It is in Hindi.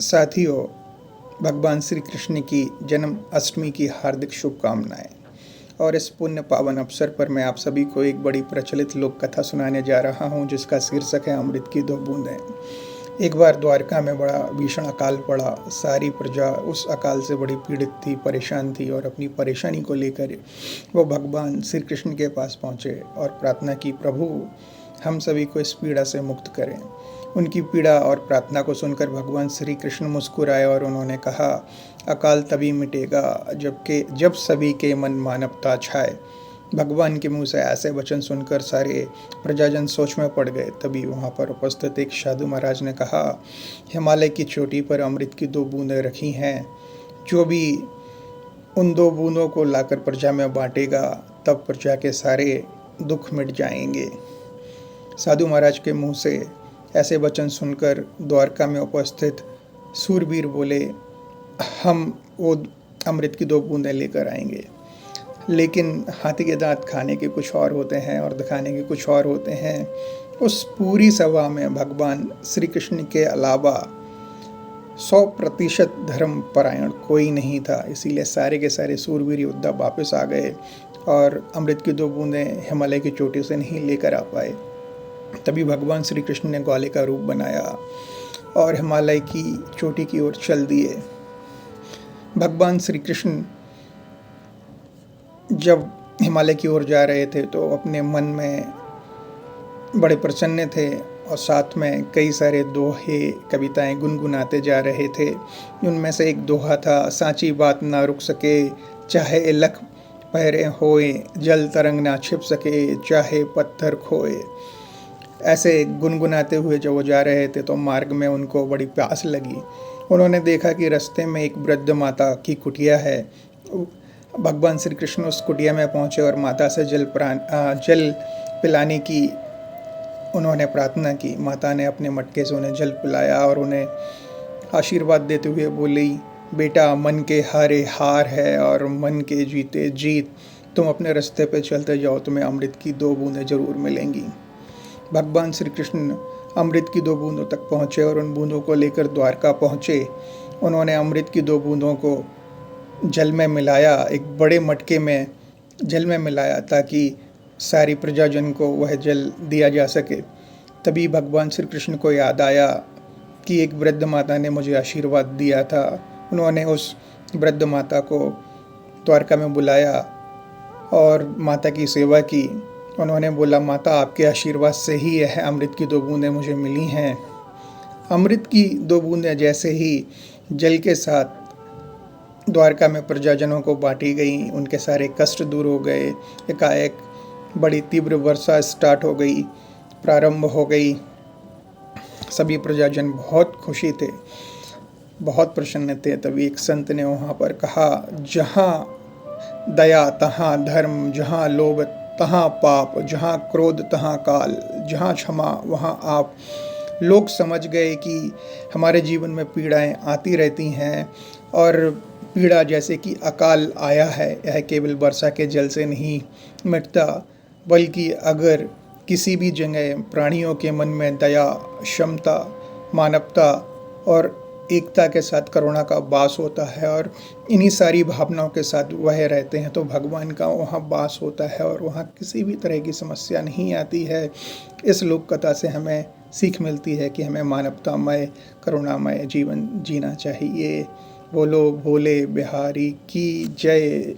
साथियों, भगवान श्री कृष्ण की जन्म अष्टमी की हार्दिक शुभकामनाएं। और इस पुण्य पावन अवसर पर मैं आप सभी को एक बड़ी प्रचलित लोक कथा सुनाने जा रहा हूं, जिसका शीर्षक है अमृत की दो बूंदें। एक बार द्वारका में बड़ा भीषण अकाल पड़ा। सारी प्रजा उस अकाल से बड़ी पीड़ित थी, परेशान थी, और अपनी परेशानी को लेकर वो भगवान श्री कृष्ण के पास पहुँचे और प्रार्थना की, प्रभु हम सभी को इस पीड़ा से मुक्त करें। उनकी पीड़ा और प्रार्थना को सुनकर भगवान श्री कृष्ण मुस्कुराए और उन्होंने कहा, अकाल तभी मिटेगा जब सभी के मन मानवता छाए। भगवान के मुंह से ऐसे वचन सुनकर सारे प्रजाजन सोच में पड़ गए। तभी वहाँ पर उपस्थित एक साधु महाराज ने कहा, हिमालय की चोटी पर अमृत की दो बूंदें रखी हैं। जो भी उन दो बूंदों को लाकर प्रजा में बांटेगा, तब प्रजा के सारे दुख मिट जाएंगे। साधु महाराज के मुंह से ऐसे वचन सुनकर द्वारका में उपस्थित सूरवीर बोले, हम वो अमृत की दो बूंदें लेकर आएंगे। लेकिन हाथी के दांत खाने के कुछ और होते हैं और दिखाने के कुछ और होते हैं। उस पूरी सभा में भगवान श्री कृष्ण के अलावा 100% धर्म परायण कोई नहीं था। इसीलिए सारे के सारे सूरवीर योद्धा वापस आ गए और अमृत की दो बूंदें हिमालय की चोटी से नहीं लेकर आ पाए। तभी भगवान श्री कृष्ण ने ग्वाले का रूप बनाया और हिमालय की चोटी की ओर चल दिए। भगवान श्री कृष्ण जब हिमालय की ओर जा रहे थे तो अपने मन में बड़े प्रसन्न थे और साथ में कई सारे दोहे कविताएं गुनगुनाते जा रहे थे। उनमें से एक दोहा था, सांची बात ना रुक सके चाहे लख पहरे होए, जल तरंग ना छिप सके चाहे पत्थर खोए। ऐसे गुनगुनाते हुए जब वो जा रहे थे तो मार्ग में उनको बड़ी प्यास लगी। उन्होंने देखा कि रास्ते में एक वृद्ध माता की कुटिया है। भगवान श्री कृष्ण उस कुटिया में पहुंचे और माता से जल पिलाने की उन्होंने प्रार्थना की। माता ने अपने मटके से उन्हें जल पिलाया और उन्हें आशीर्वाद देते हुए बोली, बेटा मन के हारे हार है और मन के जीते जीत। तुम अपने रास्ते पे चलते जाओ, तुम्हें अमृत की दो बूंदें जरूर मिलेंगी। भगवान श्री कृष्ण अमृत की दो बूंदों तक पहुँचे और उन बूंदों को लेकर द्वारका पहुँचे। उन्होंने अमृत की दो बूंदों को जल में मिलाया, एक बड़े मटके में जल में मिलाया ताकि सारी प्रजाजन को वह जल दिया जा सके। तभी भगवान श्री कृष्ण को याद आया कि एक वृद्ध माता ने मुझे आशीर्वाद दिया था। उन्होंने उस वृद्ध माता को द्वारका में बुलाया और माता की सेवा की। उन्होंने बोला, माता आपके आशीर्वाद से ही यह अमृत की दो बूंदें मुझे मिली हैं। अमृत की दो बूंदें जैसे ही जल के साथ द्वारका में प्रजाजनों को बांटी गई, उनके सारे कष्ट दूर हो गए। एकाएक बड़ी तीव्र वर्षा स्टार्ट हो गई, प्रारंभ हो गई। सभी प्रजाजन बहुत खुशी थे, बहुत प्रसन्न थे। तभी एक संत ने वहाँ पर कहा, जहाँ दया तहाँ धर्म, जहाँ लोभ तहाँ पाप, जहाँ क्रोध तहाँ काल, जहाँ क्षमा वहाँ आप। लोग समझ गए कि हमारे जीवन में पीड़ाएं आती रहती हैं और पीड़ा जैसे कि अकाल आया है, यह केवल वर्षा के जल से नहीं मिटता, बल्कि अगर किसी भी जगह प्राणियों के मन में दया, क्षमता, मानवता और एकता के साथ करुणा का वास होता है और इन्हीं सारी भावनाओं के साथ वह रहते हैं, तो भगवान का वहाँ वास होता है और वहाँ किसी भी तरह की समस्या नहीं आती है। इस लोक कथा से हमें सीख मिलती है कि हमें मानवतामय, करुणामय जीवन जीना चाहिए। बोलो भोले बिहारी की जय।